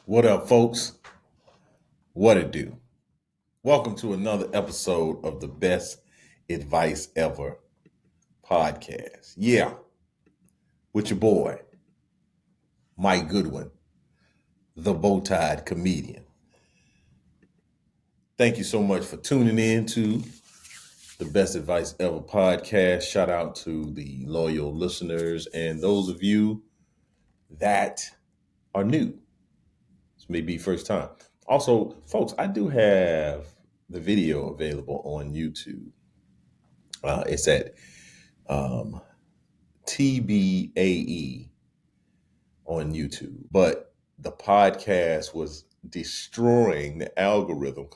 What up, folks? What it do? Welcome to another episode of the Best Advice Ever podcast. Yeah, with your boy, Mike Goodwin, the bow-tied comedian. Thank you so much for tuning in to the Best Advice Ever podcast. Shout out to the loyal listeners and those of you that are new. This may be first time. Also, folks, I do have the video available on YouTube. It's at um, TBAE on YouTube. But the podcast was destroying the algorithm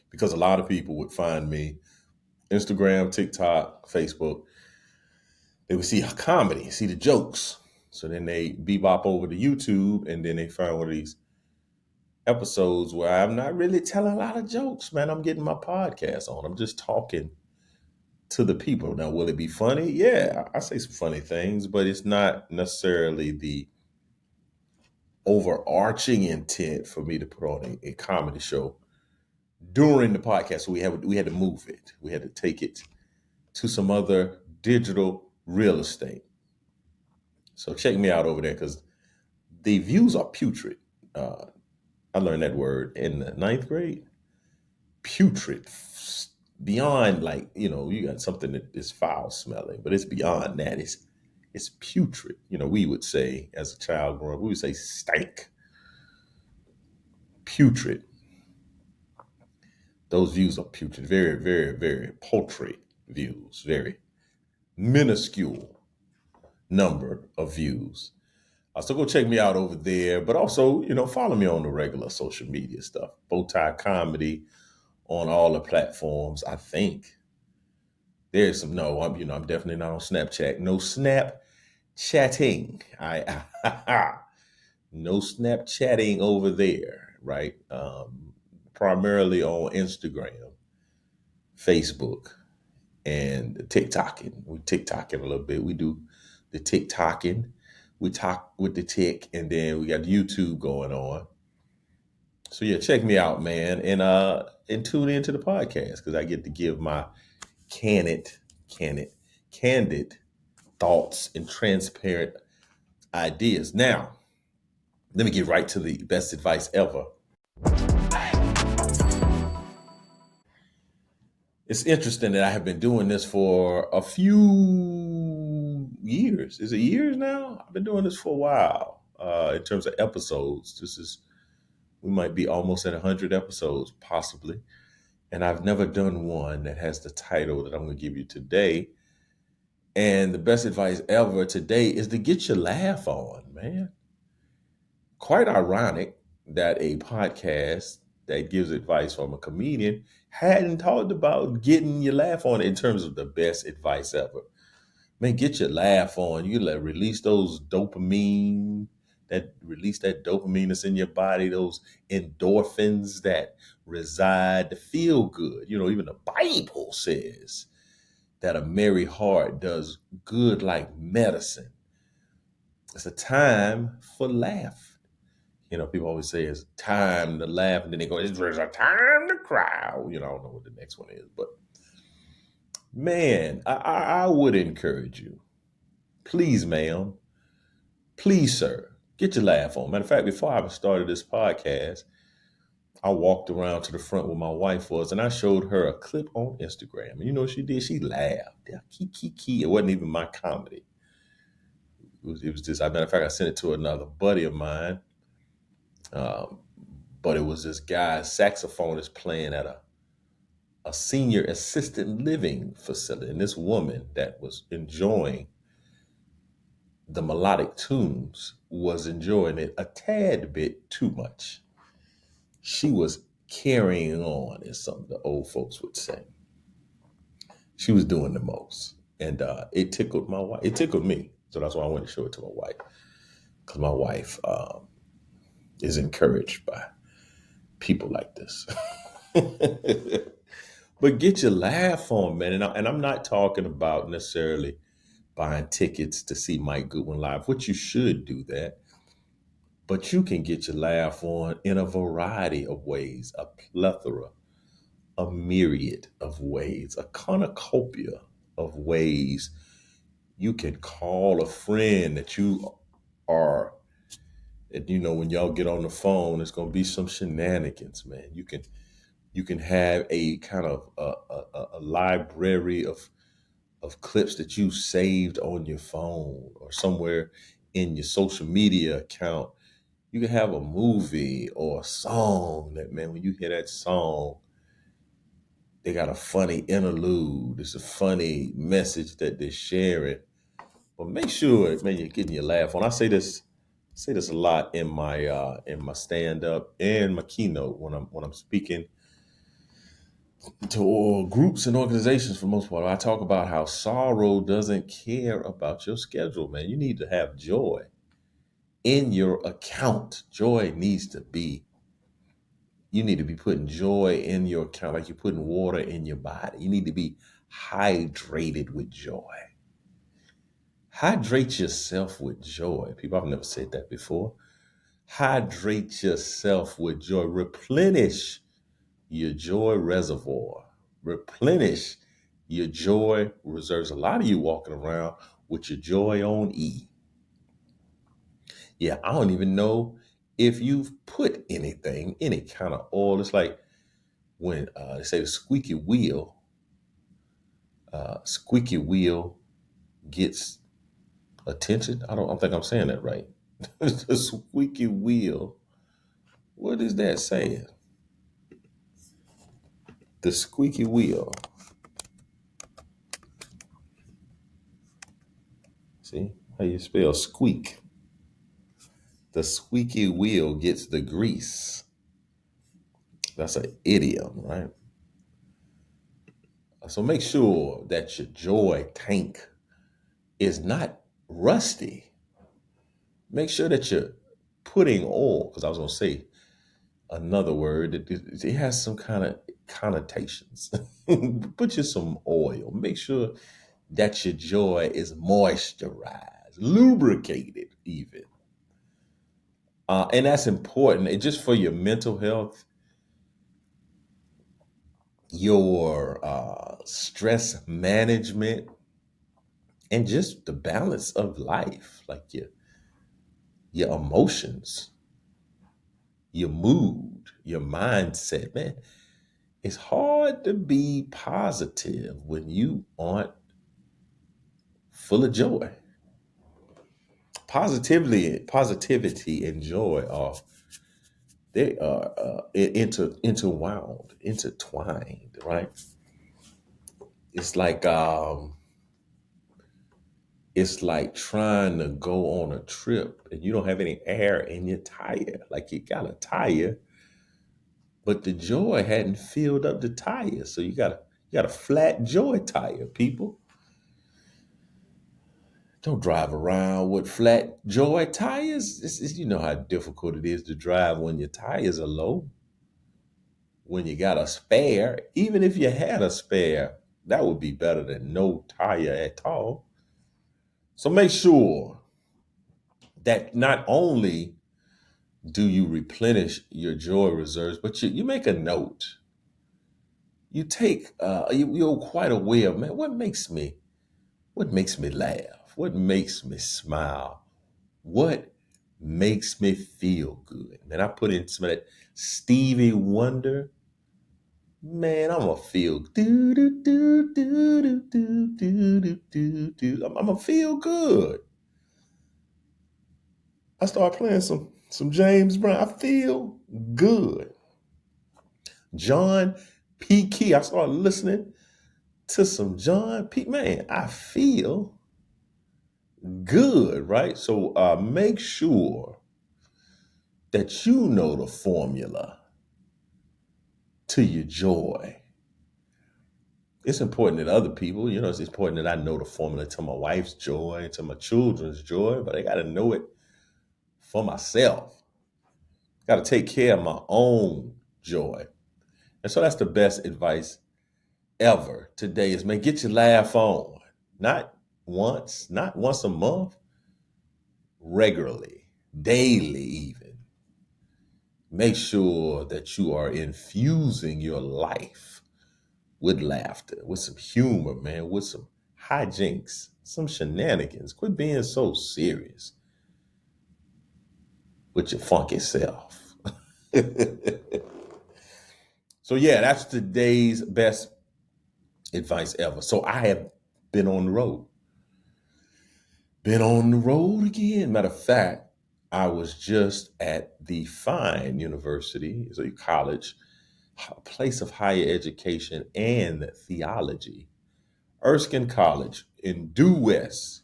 because a lot of people would find me Instagram, TikTok, Facebook. They would see a comedy, see the jokes. So then they bebop over to YouTube and then they find one of these episodes where I'm not really telling a lot of jokes, man. I'm getting my podcast on. I'm just talking to the people. Now, will it be funny? Yeah, I say some funny things, but it's not necessarily the overarching intent for me to put on a comedy show during the podcast. So we had to move it. We had to take it to some other digital real estate. So check me out over there because the views are putrid. I learned that word in the ninth grade. Putrid, beyond you got something that is foul smelling, but it's beyond that. It's putrid. We would say as a child growing up, we would say stank. Putrid. Those views are putrid. Very, very, very paltry views. Very minuscule number of views. So go check me out over there. But also, follow me on the regular social media stuff. Bowtie Comedy on all the platforms. I think there's some. No, I'm definitely not on Snapchat. No Snap chatting. No Snap chatting over there. Right. Primarily on Instagram, Facebook, and TikToking. We TikToking a little bit. We do the TikToking. We talk with the tick, and then we got YouTube going on. So yeah, check me out, man, and tune into the podcast because I get to give my candid, candid thoughts and transparent ideas. Now, let me get right to the best advice ever. It's interesting that I have been doing this for a few years. Is it years now? I've been doing this for a while. In terms of episodes, we might be almost at 100 episodes, possibly. And I've never done one that has the title that I'm going to give you today. And the best advice ever today is to get your laugh on, man. Quite ironic that a podcast that gives advice from a comedian hadn't talked about getting your laugh on in terms of the best advice ever. Man, get your laugh on. You release those dopamine, release that dopamine that's in your body, those endorphins that reside to feel good. Even the Bible says that a merry heart does good like medicine. It's a time for laugh. People always say it's time to laugh, and then they go, "It's a time to cry." I don't know what the next one is, but man, I would encourage you, please, ma'am, please, sir, get your laugh on. Matter of fact, before I started this podcast, I walked around to the front where my wife was, and I showed her a clip on Instagram. And you know what she did? She laughed. Yeah, key. It wasn't even my comedy. It was just, as a matter of fact, I sent it to another buddy of mine. But it was this guy's saxophonist playing at a senior assisted living facility. And this woman that was enjoying the melodic tunes was enjoying it a tad bit too much. She was carrying on, as some of the old folks would say. She was doing the most. And it tickled my wife. It tickled me. So that's why I went to show it to my wife. Because my wife is encouraged by people like this. But get your laugh on, man. And I'm not talking about necessarily buying tickets to see Mike Goodwin live, which you should do that. But you can get your laugh on in a variety of ways, a plethora, a myriad of ways, a cornucopia of ways. You can call a friend that you are, and when y'all get on the phone, it's gonna be some shenanigans, man. You can have a kind of a library of clips that you saved on your phone or somewhere in your social media account. You can have a movie or a song that, man, when you hear that song, they got a funny interlude. It's a funny message that they're sharing. But make sure, man, you're getting your laugh on. I say this a lot in my stand up and my keynote when I'm speaking to groups and organizations. For the most part, I talk about how sorrow doesn't care about your schedule, man. You need to have joy in your account. You need to be putting joy in your account like you're putting water in your body. You need to be hydrated with joy. Hydrate yourself with joy. People, I've never said that before. Hydrate yourself with joy. Replenish your joy reservoir. Replenish your joy reserves. A lot of you walking around with your joy on E. Yeah, I don't even know if you've put anything, any kind of oil. It's like when they say the squeaky wheel gets attention. I don't think I'm saying that right. The squeaky wheel. What is that saying? The squeaky wheel. See how you spell squeak? The squeaky wheel gets the grease. That's an idiom, right? So make sure that your joy tank is not rusty. Make sure that you're putting oil, because I was going to say another word that it has some kind of connotations. Put you some oil. Make sure that your joy is moisturized, lubricated, even. And that's important. Just for your mental health, your stress management, and just the balance of life, like your emotions, your mood, your mindset. Man, it's hard to be positive when you aren't full of joy. Positivity and joy are intertwined, right? It's like trying to go on a trip and you don't have any air in your tire. Like you got a tire, but the joy hadn't filled up the tire. So you got a flat joy tire, people. Don't drive around with flat joy tires. You know how difficult it is to drive when your tires are low. When you got a spare, even if you had a spare, that would be better than no tire at all. So make sure that not only do you replenish your joy reserves, but you make a note. You take you're quite aware of, man, what makes me laugh? What makes me smile? What makes me feel good? Man, I put in some of that Stevie Wonder. Man, I'm gonna feel do do do do do do do do do do. I'm gonna feel good. I start playing some James Brown. I feel good. John P. Key. I started listening to some John P. Man, I feel good, right? So make sure that you know the formula to your joy. It's important that other people, it's important that I know the formula to my wife's joy, to my children's joy, but I got to know it for myself. Got to take care of my own joy. And so that's the best advice ever today is, man, get your laugh on. Not once a month, regularly, daily even. Make sure that you are infusing your life with laughter, with some humor, man, with some hijinks, some shenanigans. Quit being so serious with your funky self. So yeah, that's today's best advice ever. So I have been on the road. Been on the road again. Matter of fact, I was just at the fine university, it's a college, a place of higher education and theology, Erskine College in Due West,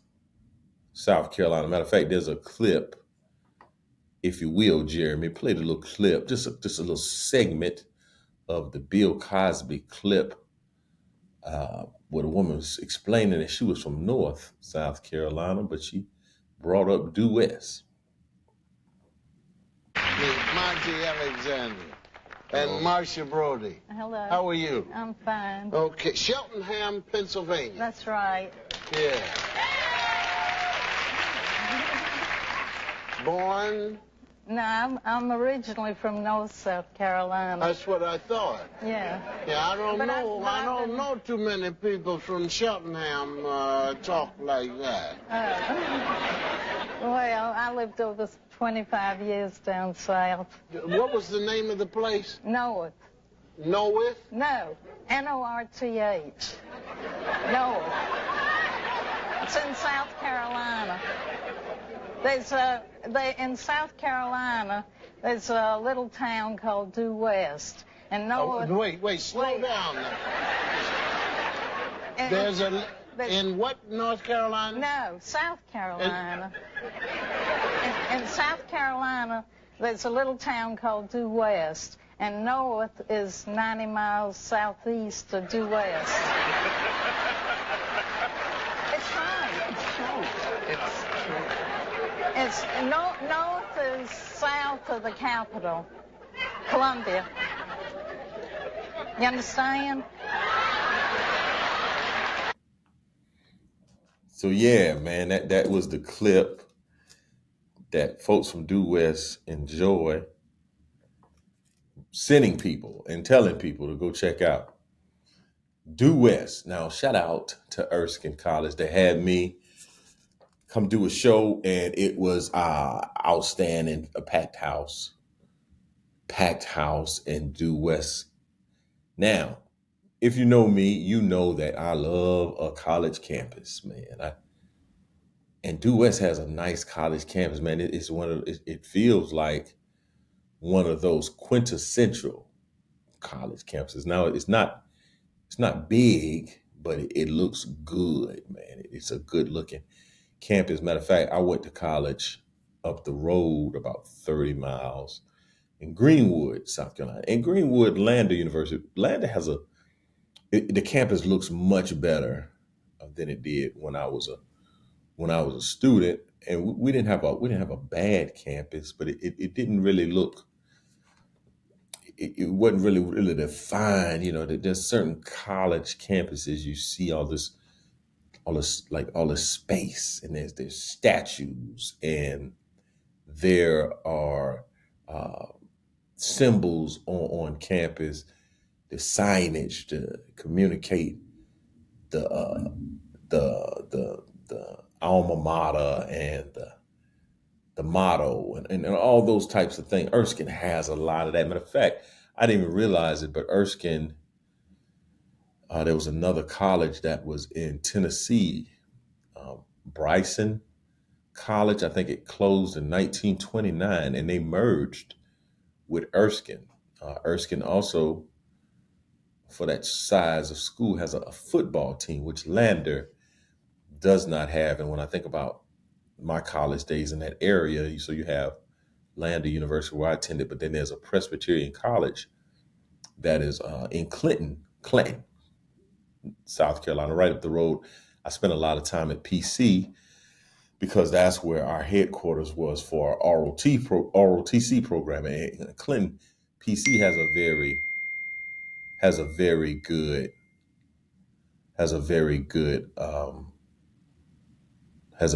South Carolina. Matter of fact, there's a clip, if you will, Jeremy, play the little clip, just a little segment of the Bill Cosby clip, where the woman was explaining that she was from North South Carolina, but she brought up Due West. Monty Alexander and Marcia Brody. Hello. How are you? I'm fine. Okay, Cheltenham, Pennsylvania. That's right. Yeah. Born? No, I'm originally from North South Carolina. That's what I thought. Yeah. Yeah, I don't But know. I don't know too many people from Cheltenham talk like that. Well, I lived over 25 years down south. What was the name of the place? North. North? No. North. North. It's in South Carolina. In South Carolina, there's a little town called Due West. And North... Wait, slow down now. There's in what, North Carolina? No, South Carolina. In South Carolina, there's a little town called Due West, and North is 90 miles southeast of Due West. It's right. It's true. It's true. North is south of the capital, Columbia. You understand? So yeah, man, that was the clip that folks from Due West enjoy sending people and telling people to go check out. Due West. Now, shout out to Erskine College. They had me come do a show, and it was outstanding. A packed house in Due West. Now, if you know me, you know that I love a college campus, man. And Due West has a nice college campus, man. It's it feels like one of those quintessential college campuses. Now, it's not big, but it looks good, man. It's a good looking campus. Matter of fact, I went to college up the road about 30 miles in Greenwood, South Carolina. And Greenwood, Lander University. Lander has the campus looks much better than it did when I was a student. And we didn't have a bad campus, but it didn't really look. It wasn't really defined. You know, there's certain college campuses you see all this space, and there's statues, and there are symbols on campus, the signage to communicate the alma mater and the motto and all those types of things. Erskine has a lot of that. Matter of fact, I didn't even realize it, but Erskine, there was another college that was in Tennessee, Bryson College. I think it closed in 1929, and they merged with Erskine. Erskine also, for that size of school, has a football team, which Lander does not have. And when I think about my college days in that area, so you have Lander University where I attended, but then there's a Presbyterian college that is in Clinton, South Carolina, right up the road. I spent a lot of time at PC because that's where our headquarters was for our ROTC program. And Clinton PC has a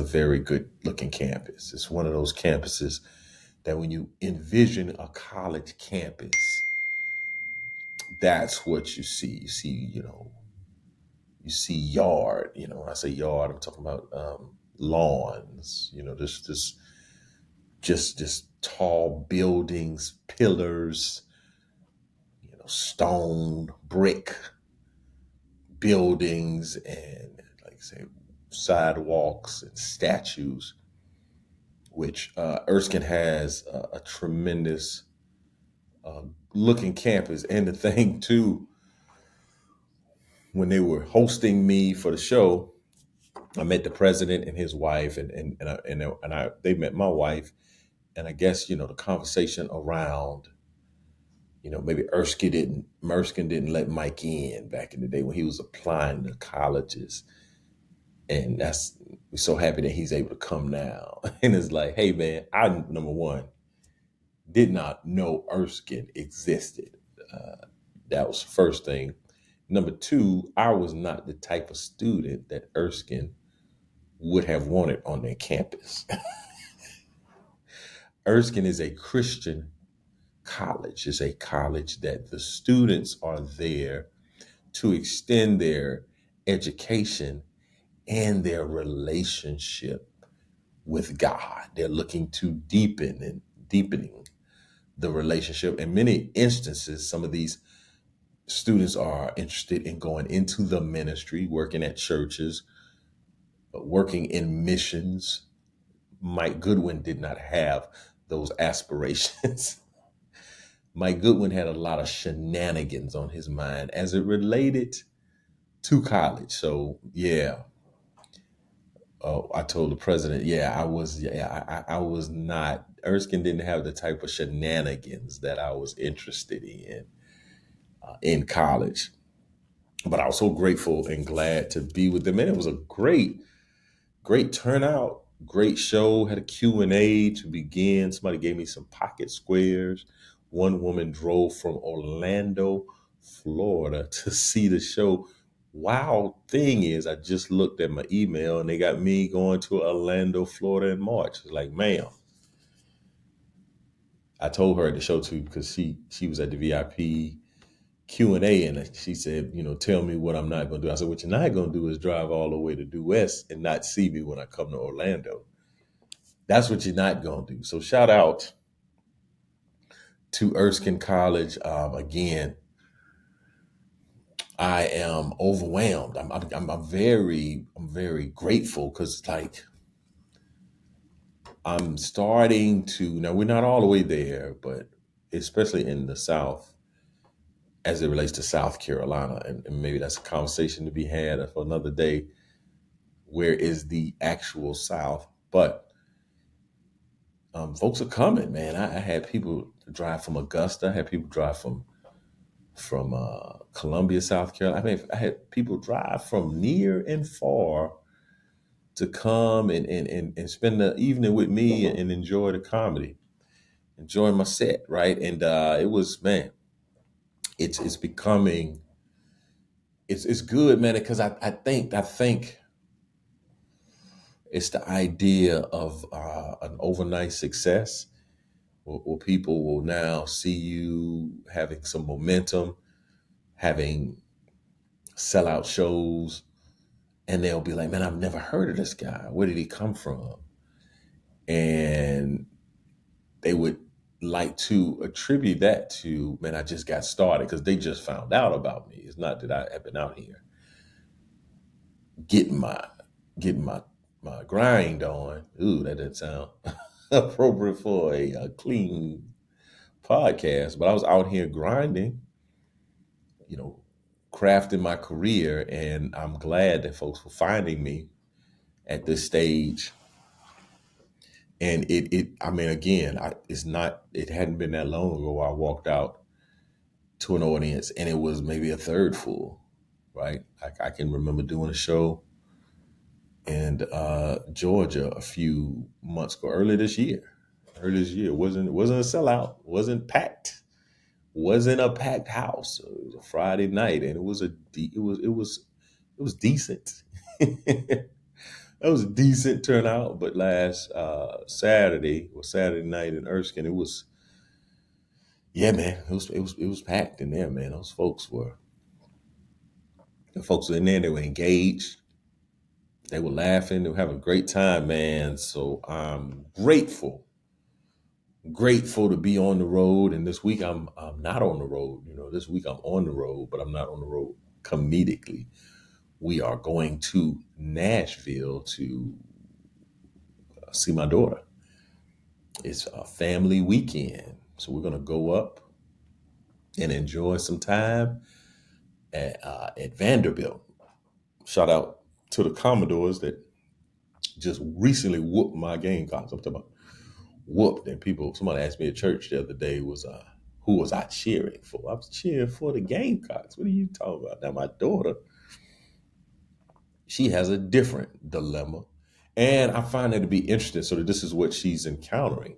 very good looking campus. It's one of those campuses that when you envision a college campus, that's what you see. You see, you see yard. When I say yard, I'm talking about lawns. Just tall buildings, pillars, stone, brick buildings, and like I say, sidewalks and statues. Which Erskine has a tremendous looking campus. And the thing too, when they were hosting me for the show, I met the president and his wife, and they met my wife, and I guess the conversation around maybe Erskine didn't let Mike in back in the day when he was applying to colleges, and we're so happy that he's able to come now. And it's like, hey man, I number one did not know Erskine existed. That was the first thing. Number two, I was not the type of student that Erskine would have wanted on their campus. Erskine is a Christian college. It's a college that the students are there to extend their education and their relationship with God. They're looking to deepening the relationship. In many instances, some of these students are interested in going into the ministry, working at churches, working in missions. Mike Goodwin did not have those aspirations. Mike Goodwin had a lot of shenanigans on his mind as it related to college. So yeah, I told the president, I was not. Erskine didn't have the type of shenanigans that I was interested in college. But I was so grateful and glad to be with them, and it was a great turnout, great show. Had a Q&A to begin. Somebody gave me some pocket squares. One woman drove from Orlando, Florida to see the show. Wild thing is, I just looked at my email and they got me going to Orlando, Florida in March. It's like, ma'am, I told her at the show too, because she was at the VIP Q&A, and she said, tell me what I'm not going to do. I said, what you're not going to do is drive all the way to due west and not see me when I come to Orlando. That's what you're not going to do. So shout out to Erskine College. Again, I am overwhelmed. I'm very grateful, because I'm starting to, now we're not all the way there, but especially in the South, as it relates to South Carolina, and maybe that's a conversation to be had for another day. Where is the actual South? But folks are coming, man. I had people drive from Augusta. I had people drive from Columbia, South Carolina. I mean, I had people drive from near and far to come and spend the evening with me and enjoy the comedy, enjoy my set, right? And it was, man, it's becoming, it's good, man, because I think it's the idea of an overnight success where people will now see you having some momentum, having sellout shows, and they'll be like, man, I've never heard of this guy. Where did he come from? And they would like to attribute that to, man, I just got started, because they just found out about me. It's not that I have been out here getting my grind on. Ooh, that didn't sound appropriate for a clean podcast, but I was out here grinding, crafting my career, and I'm glad that folks were finding me at this stage. And I mean, again, it hadn't been that long ago I walked out to an audience and it was maybe a third full, right? I can remember doing a show in Georgia a few months ago, earlier this year. It wasn't a sellout, wasn't packed, wasn't a packed house. It was a Friday night, and it was decent. That was a decent turnout. But last Saturday night in Erskine, it was, yeah, man, it was packed in there, man. The folks were in there. They were engaged. They were laughing. They were having a great time, man. So I'm grateful to be on the road. And this week I'm not on the road. This week I'm on the road, but I'm not on the road comedically. We are going to Nashville to see my daughter. It's a family weekend, so we're gonna go up and enjoy some time at Vanderbilt. Shout out to the Commodores that just recently whooped my Gamecocks. I'm talking about whooped. And somebody asked me at church the other day who was I cheering for? I was cheering for the Gamecocks. What are you talking about? Now my daughter, she has a different dilemma, and I find it to be interesting. So that this is what she's encountering.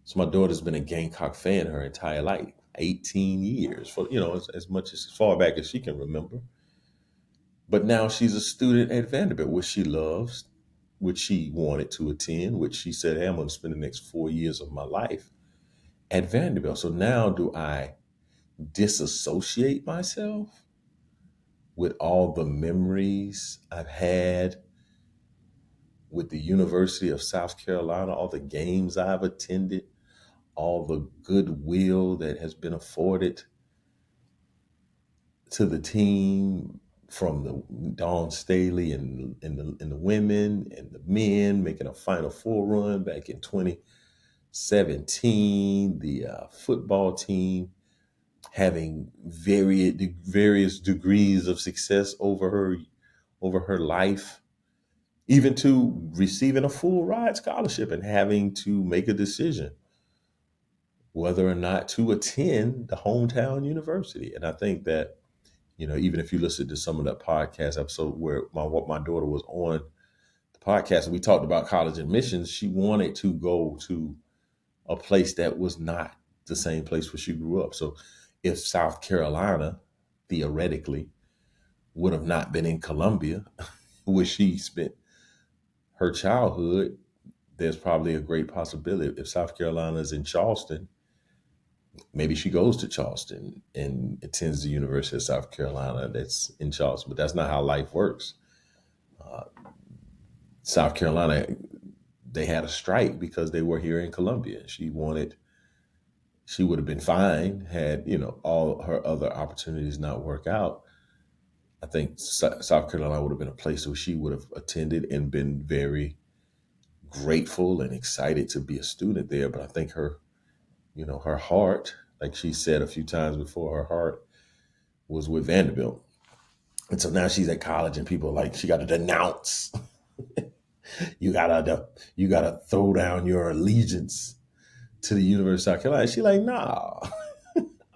So my daughter's been a Gamecock fan her entire life, 18 years, for as much as far back as she can remember. But now she's a student at Vanderbilt, which she loves, which she wanted to attend, which she said, hey, I'm going to spend the next 4 years of my life at Vanderbilt. So now do I disassociate myself with all the memories I've had with the University of South Carolina, all the games I've attended, all the goodwill that has been afforded to the team from the Dawn Staley and the women and the men making a Final Four run back in 2017, the football team having various degrees of success over her life, even to receiving a full ride scholarship and having to make a decision whether or not to attend the hometown university. And I think that, even if you listen to some of that podcast episode where my daughter was on the podcast and we talked about college admissions, she wanted to go to a place that was not the same place where she grew up. So if South Carolina, theoretically, would have not been in Columbia, where she spent her childhood, there's probably a great possibility. If South Carolina is in Charleston, maybe she goes to Charleston and attends the University of South Carolina that's in Charleston. But that's not how life works. South Carolina, they had a strike because they were here in Columbia. She would have been fine had, all her other opportunities not work out. I think South Carolina would have been a place where she would have attended and been very grateful and excited to be a student there. But I think her heart, like she said a few times before, her heart was with Vanderbilt. And so now she's at college and people are like, she got to denounce. you gotta throw down your allegiance to the University of South Carolina. She's like, nah,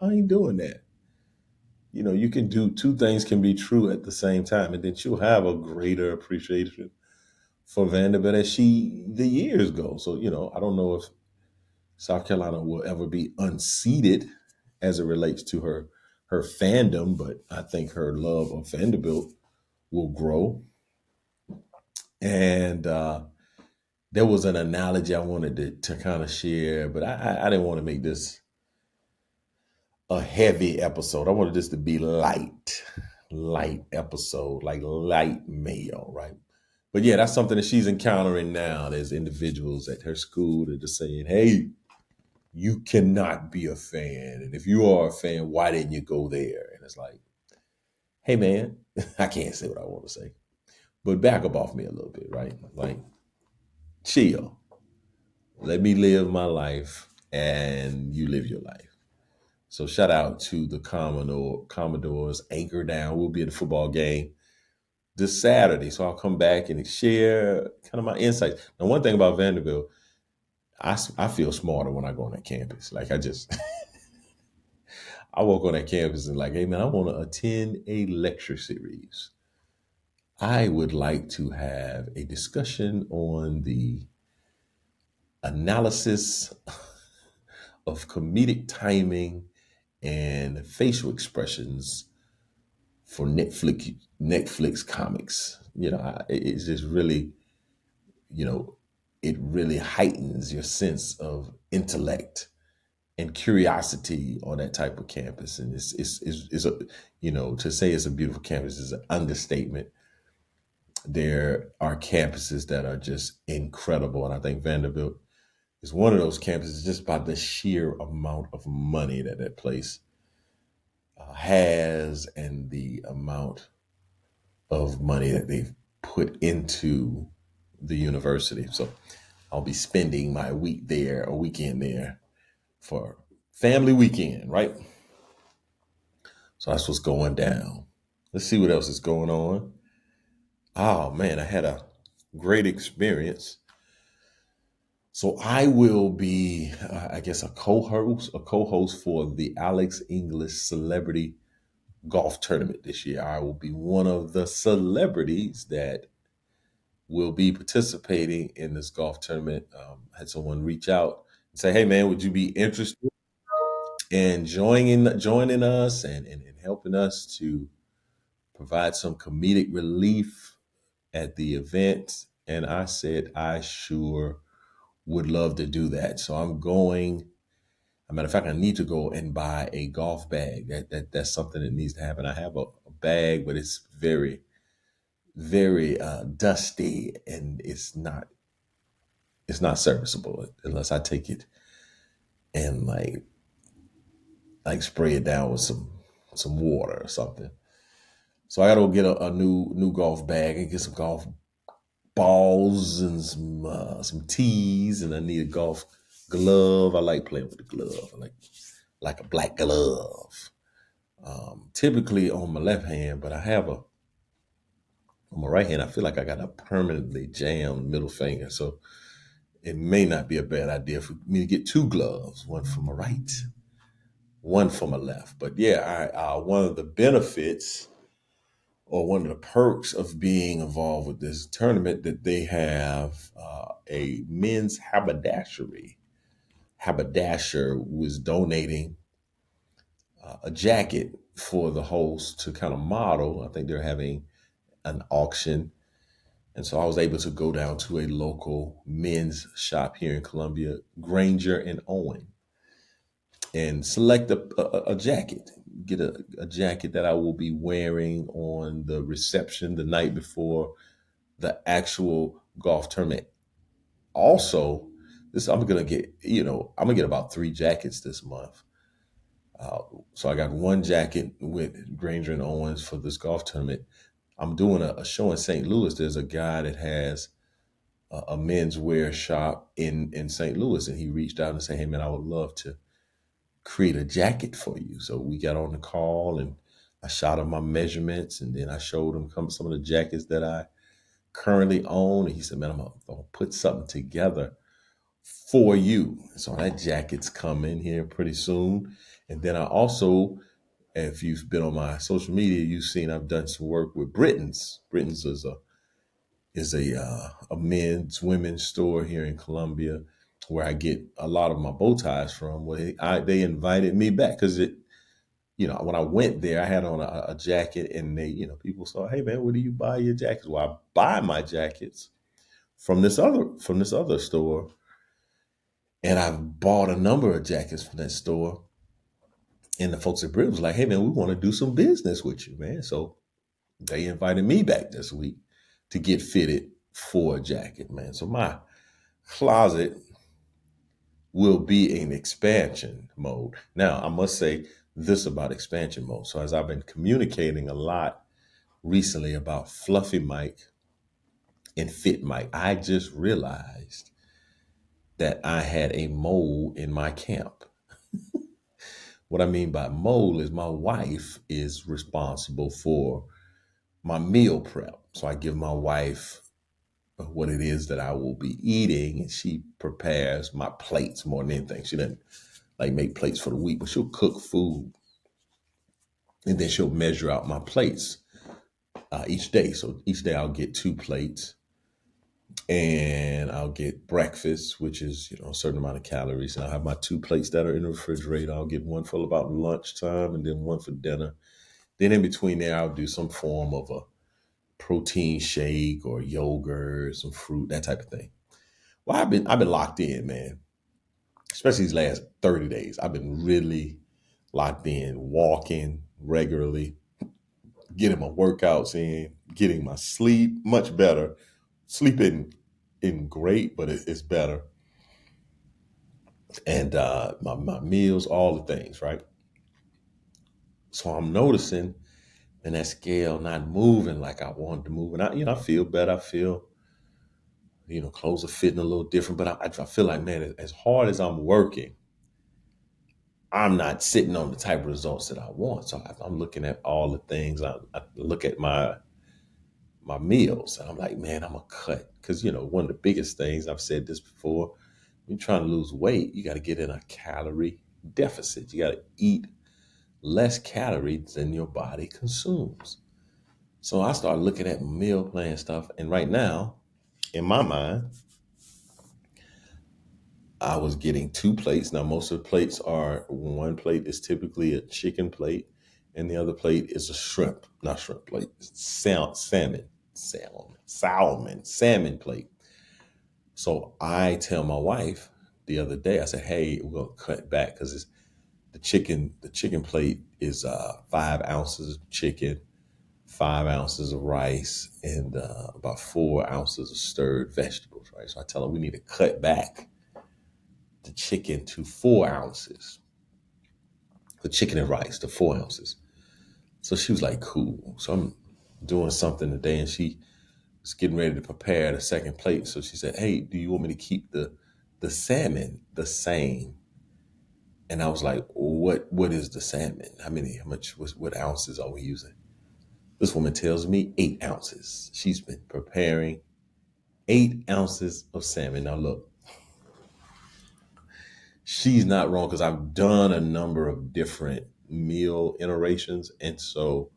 I ain't doing that. You can do two things can be true at the same time, and then she'll have a greater appreciation for Vanderbilt as the years go. So, I don't know if South Carolina will ever be unseated as it relates to her fandom, but I think her love of Vanderbilt will grow. And there was an analogy I wanted to kind of share, but I didn't want to make this a heavy episode. I wanted this to be light episode, like light mail, right? But yeah, that's something that she's encountering now. There's individuals at her school that are saying, hey, you cannot be a fan. And if you are a fan, why didn't you go there? And it's like, hey, man, I can't say what I want to say. But back up off me a little bit, right? Like, chill. Let me live my life and you live your life. So shout out to the Commodores, anchor down. We'll be at the football game this Saturday. So I'll come back and share kind of my insights. Now, one thing about Vanderbilt, I feel smarter when I go on that campus. Like I walk on that campus and like, hey man, I want to attend a lecture series. I would like to have a discussion on the analysis of comedic timing and facial expressions for Netflix comics. it's just really, you know, it really heightens your sense of intellect and curiosity on that type of campus. And it's a, to say it's a beautiful campus is an understatement. There are campuses that are just incredible. And I think Vanderbilt is one of those campuses just by the sheer amount of money that that place has and the amount of money that they've put into the university. So I'll be spending my week there, a weekend there for family weekend, right? So that's what's going down. Let's see what else is going on. Oh man, I had a great experience. So I will be, I guess, a co-host for the Alex English Celebrity Golf Tournament this year. I will be one of the celebrities that will be participating in this golf tournament. Had someone reach out and say, "Hey, man, would you be interested in joining us and helping us to provide some comedic relief at the event?" And I said, I sure would love to do that. So I'm going. As a matter of fact, I need to go and buy a golf bag. That's something that needs to happen. I have a bag, but it's very, very dusty, and it's not serviceable unless I take it and like spray it down with some water or something. So I got to go get a new golf bag and get some golf balls and some tees, and I need a golf glove. I like playing with the glove. I like a black glove. Typically on my left hand, but I have on my right hand. I feel like I got a permanently jammed middle finger, so it may not be a bad idea for me to get two gloves, one for my right, one for my left. But yeah, one of the benefits or one of the perks of being involved with this tournament that they have a men's haberdashery. Haberdasher was donating a jacket for the host to kind of model. I think they're having an auction. And so I was able to go down to a local men's shop here in Columbia, Granger and Owen, and select a jacket. Get a jacket that I will be wearing on the reception the night before the actual golf tournament. Also, I'm gonna get about 3 jackets this month. So I got one jacket with Granger and Owens for this golf tournament. I'm doing a show in St. Louis. There's a guy that has a menswear shop in St. Louis, and he reached out and said, "Hey man, I would love to create a jacket for you." So we got on the call, and I shot him my measurements, and then I showed him some of the jackets that I currently own. And he said, "Man, I'm gonna put something together for you." So that jacket's coming here pretty soon. And then I also, if you've been on my social media, you've seen I've done some work with Britton's. Britton's is a men's women's store here in Columbia where I get a lot of my bow ties from. Well, they invited me back because when I went there, I had on a jacket, and people saw, "Hey man, where do you buy your jackets?" Well, I buy my jackets from this other store, and I've bought a number of jackets from that store. And the folks at Brit was like, "Hey man, we want to do some business with you, man." So they invited me back this week to get fitted for a jacket, man. So my closet will be in expansion mode. Now, I must say this about expansion mode. So as I've been communicating a lot recently about Fluffy Mike and Fit Mike, I just realized that I had a mole in my camp. What I mean by mole is my wife is responsible for my meal prep. So I give my wife what it is that I will be eating, and she prepares my plates more than anything. She doesn't like make plates for the week, but she'll cook food, and then she'll measure out my plates each day. So each day I'll get 2 plates, and I'll get breakfast, which is a certain amount of calories, and I'll have my 2 plates that are in the refrigerator. I'll get one for about lunchtime, and then one for dinner. Then in between there, I'll do some form of protein shake or yogurt, some fruit, that type of thing. Well, I've been locked in, man. Especially these last 30 days. I've been really locked in, walking regularly, getting my workouts in, getting my sleep much better. Sleeping in great, but it's better. And my meals, all the things, right? So I'm noticing, and that scale not moving like I wanted to move. And I feel better. I feel, clothes are fitting a little different. But I feel like, man, as hard as I'm working, I'm not sitting on the type of results that I want. So I'm looking at all the things. I look at my meals, and I'm like, man, I'm gonna cut, because one of the biggest things, I've said this before, when you're trying to lose weight, you got to get in a calorie deficit. You got to eat less calories than your body consumes. So I started looking at meal plan stuff, and right now, in my mind, I was getting 2 plates. Now, most of the plates are, one plate is typically a chicken plate, and the other plate is a not shrimp plate, salmon plate. So I tell my wife the other day, I said, hey, we're going to cut back, because the chicken plate is 5 ounces of chicken, 5 ounces of rice, and about 4 ounces of stirred vegetables, right? So I tell her we need to cut back the chicken to 4 ounces, the chicken and rice to 4 ounces. So she was like, cool. So I'm doing something today, and she was getting ready to prepare the second plate. So she said, hey, do you want me to keep the salmon the same? And I was like, what is the salmon? What ounces are we using? This woman tells me 8 ounces. She's been preparing 8 ounces of salmon. Now look, she's not wrong, because I've done a number of different meal iterations. And so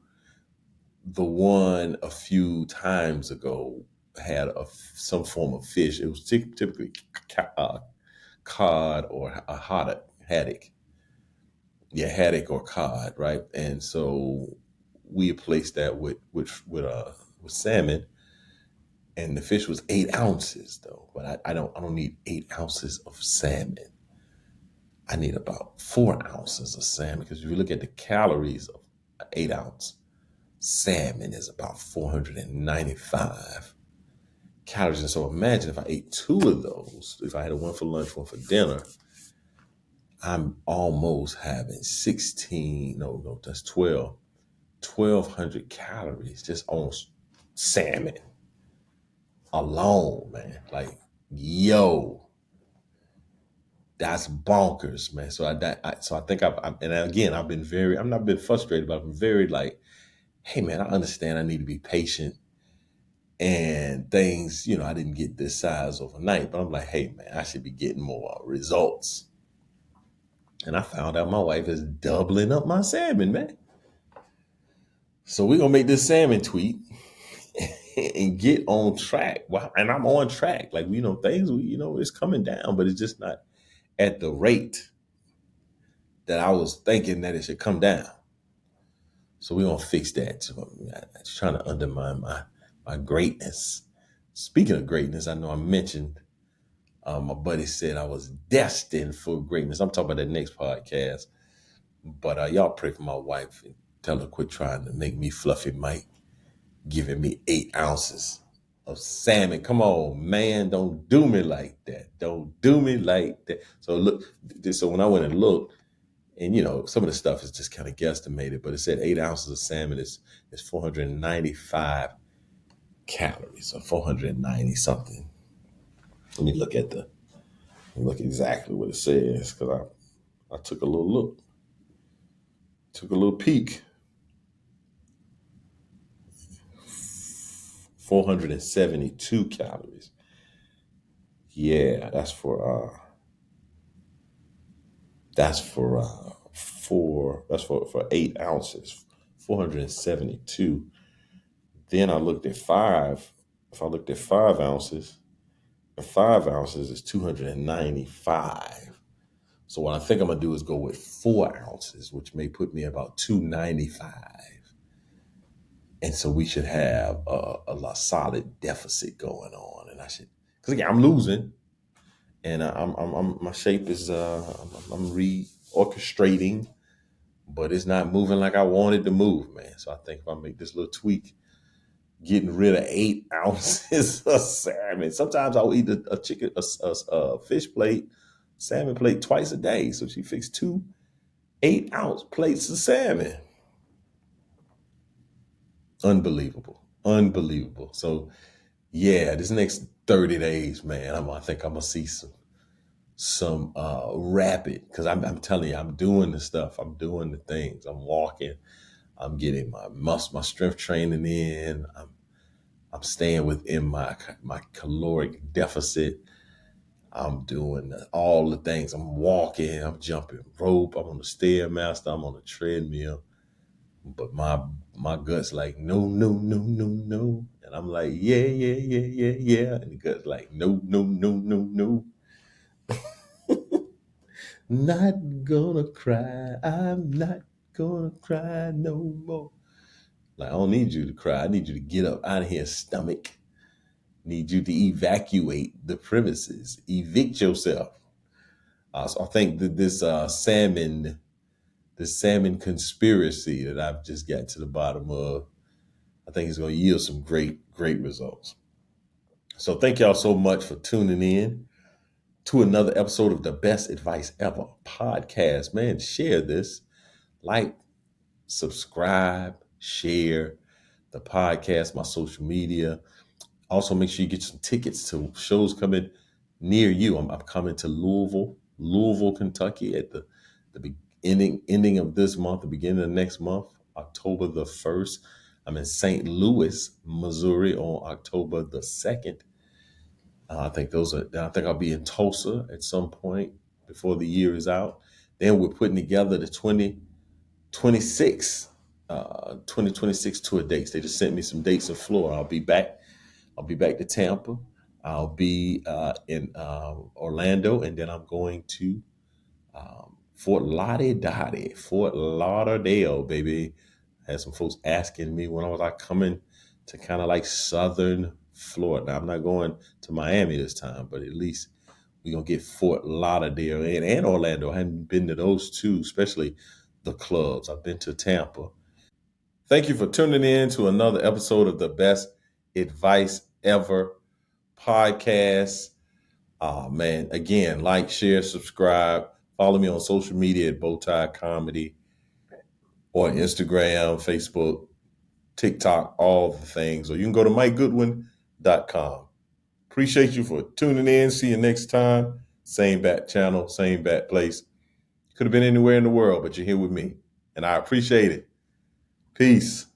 the one a few times ago had some form of fish. It was typically cod or a haddock. Yeah, haddock or cod, right? And so we placed that with salmon, and the fish was 8 ounces though. But I don't need 8 ounces of salmon. I need about 4 ounces of salmon, because if you look at the calories of an 8-ounce salmon is about 495 calories. And so imagine if I ate 2 of those, if I had one for lunch, one for dinner, I'm almost having 1,200 calories just on salmon alone, man. Like, yo, that's bonkers, man. So I think and again, I'm not been frustrated, but I'm very like, hey, man, I understand I need to be patient, and things, I didn't get this size overnight, but I'm like, hey, man, I should be getting more results. And I found out my wife is doubling up my salmon, man. So we're going to make this salmon tweet and get on track. Well, and I'm on track. Like, things, it's coming down, but it's just not at the rate that I was thinking that it should come down. So we're going to fix that. So I'm trying to undermine my greatness. Speaking of greatness, I know I mentioned, my buddy said I was destined for greatness. I'm talking about that next podcast. But y'all pray for my wife and tell her quit trying to make me fluffy Mike, giving me 8 ounces of salmon. Come on, man. Don't do me like that. Don't do me like that. So look, so when I went and looked, and some of the stuff is just kind of guesstimated, but it said 8 ounces of salmon is 495 calories, or 490 something. Let me look exactly what it says, because I took a little look, took a little peek. 472 calories. Yeah, that's for 8 ounces, 472. Then I looked at 5. If I looked at 5 ounces, and 5 ounces is 295. So what I think I'm gonna do is go with 4 ounces, which may put me about 295. And so we should have a solid deficit going on. And I should, because again, I'm losing, and my shape is I'm reorchestrating, but it's not moving like I wanted to move, man. So I think if I make this little tweak, getting rid of 8 ounces of salmon. Sometimes I'll eat a chicken, a fish plate, salmon plate twice a day. So she fixed 2 8-ounce plates of salmon. Unbelievable. So yeah, this next 30 days, man, I think I'm gonna see some rapid, because I'm telling you, I'm doing the stuff, I'm doing the things, I'm walking, I'm getting my strength training in, I'm staying within my caloric deficit. I'm doing all the things. I'm walking, I'm jumping rope, I'm on the stairmaster, I'm on the treadmill. But my gut's like, no, no, no, no, no. And I'm like, yeah, yeah, yeah, yeah, yeah. And the gut's like, no, no, no, no, no. Not gonna cry. I'm not gonna cry no more. Like, I don't need you to cry. I need you to get up out of here, stomach. Need you to evacuate the premises. Evict yourself. So I think that this salmon conspiracy that I've just got to the bottom of, I think it's going to yield some great results. So thank y'all so much for tuning in to another episode of the Best Advice Ever podcast. Man, share this, like, subscribe, share the podcast, my social media. Also, make sure you get some tickets to shows coming near you. I'm coming to Louisville, Kentucky at the ending of this month, the beginning of next month, October the 1st. I'm in St. Louis, Missouri on October the 2nd. I think I'll be in Tulsa at some point before the year is out. Then we're putting together the 2026 tour dates. They just sent me some dates in Florida. I'll be back to Tampa. I'll be in Orlando, and then I'm going to Fort Lauderdale, baby. I had some folks asking me when I was like coming to kind of like southern Florida. Now, I'm not going to Miami this time, but at least we're going to get Fort Lauderdale and Orlando. I hadn't been to those two, especially the clubs. I've been to Tampa. Thank you for tuning in to another episode of the Best Advice Ever podcast. Man, again, like, share, subscribe. Follow me on social media at Bowtie Comedy, or Instagram, Facebook, TikTok, all the things. Or you can go to MikeGoodwin.com. Appreciate you for tuning in. See you next time. Same bat channel, same bat place. Could have been anywhere in the world, but you're here with me. And I appreciate it. Peace.